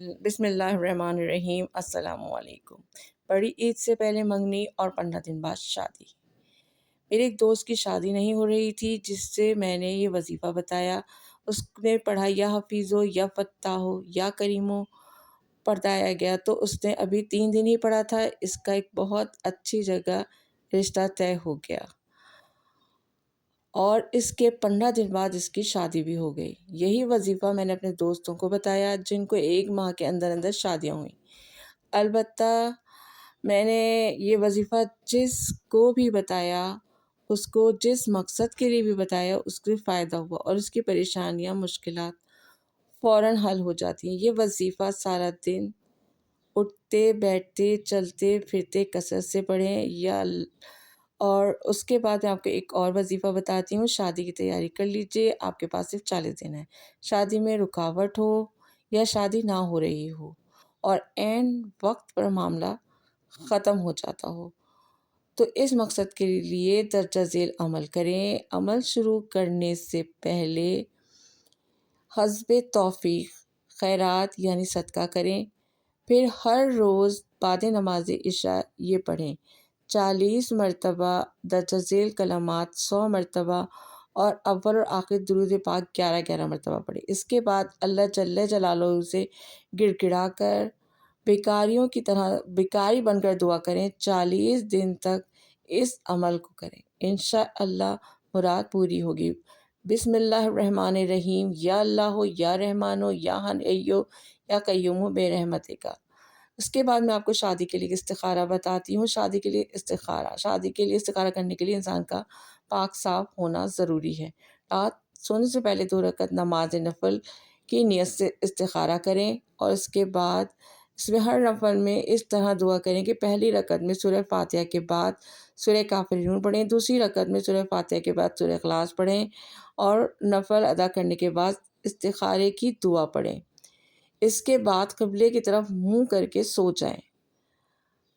بسم اللہ الرحمن الرحیم۔ السلام علیکم۔ بڑی عید سے پہلے منگنی اور 15 دن بعد شادی۔ میرے ایک دوست کی شادی نہیں ہو رہی تھی، جس سے میں نے یہ وظیفہ بتایا۔ اس نے پڑھا یا حفیظ ہو یا فتح ہو یا کریم ہو پڑھایا گیا، تو اس نے ابھی 3 دن ہی پڑھا تھا، اس کا ایک بہت اچھی جگہ رشتہ طے ہو گیا اور اس کے 15 دن بعد اس کی شادی بھی ہو گئی۔ یہی وظیفہ میں نے اپنے دوستوں کو بتایا جن کو 1 ماہ کے اندر اندر شادیاں ہوئیں۔ البتہ میں نے یہ وظیفہ جس کو بھی بتایا، اس کو جس مقصد کے لیے بھی بتایا، اس کو فائدہ ہوا اور اس کی پریشانیاں، مشکلات فوراً حل ہو جاتی ہیں۔ یہ وظیفہ سارا دن اٹھتے بیٹھتے چلتے پھرتے کثرت سے پڑھیں اور اس کے بعد میں آپ کو ایک اور وظیفہ بتاتی ہوں۔ شادی کی تیاری کر لیجئے، آپ کے پاس صرف 40 دن ہے۔ شادی میں رکاوٹ ہو یا شادی نہ ہو رہی ہو اور عین وقت پر معاملہ ختم ہو جاتا ہو، تو اس مقصد کے لیے درجہ ذیل عمل کریں۔ عمل شروع کرنے سے پہلے حسب توفیق خیرات یعنی صدقہ کریں، پھر ہر روز بعد نماز عشاء یہ پڑھیں: 40 مرتبہ درجہ ذیل کلمات 100 مرتبہ اور اول اور آخر درود پاک 11 مرتبہ پڑھیں۔ اس کے بعد اللہ جل جلالہ سے گڑ گڑا کر بیکاریوں کی طرح بیکاری بن کر دعا کریں۔ 40 دن تک اس عمل کو کریں، انشاءاللہ مراد پوری ہوگی۔ بسم اللہ الرحمن الرحیم۔ یا اللہ ہو یا رحمان ہو یا حیو یا قیوم ہو بے رحمتِ کا۔ اس کے بعد میں آپ کو شادی کے لیے استخارہ بتاتی ہوں۔ شادی کے لیے استخارہ کرنے کے لیے انسان کا پاک صاف ہونا ضروری ہے۔ رات سونے سے پہلے 2 رکعت نماز نفل کی نیت سے استخارہ کریں اور اس کے بعد اس میں ہر نفل میں اس طرح دعا کریں کہ پہلی رکعت میں سورہ فاتحہ کے بعد سورہ کافرون پڑھیں، دوسری رکعت میں سورہ فاتحہ کے بعد سورہ اخلاص پڑھیں اور نفل ادا کرنے کے بعد استخارے کی دعا پڑھیں۔ اس کے بعد قبلے کی طرف منہ کر کے سو جائیں۔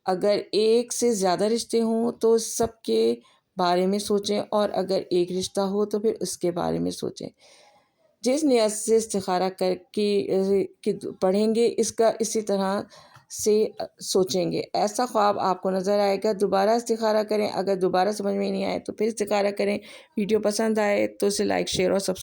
اگر ایک سے زیادہ رشتے ہوں تو سب کے بارے میں سوچیں اور اگر ایک رشتہ ہو تو پھر اس کے بارے میں سوچیں۔ جس نیت سے استخارہ کر کے پڑھیں گے اسی طرح سے سوچیں گے، ایسا خواب آپ کو نظر آئے گا۔ دوبارہ استخارہ کریں، اگر دوبارہ سمجھ میں نہیں آئے تو پھر استخارہ کریں۔ ویڈیو پسند آئے تو اسے لائک، شیئر اور سبسکرائب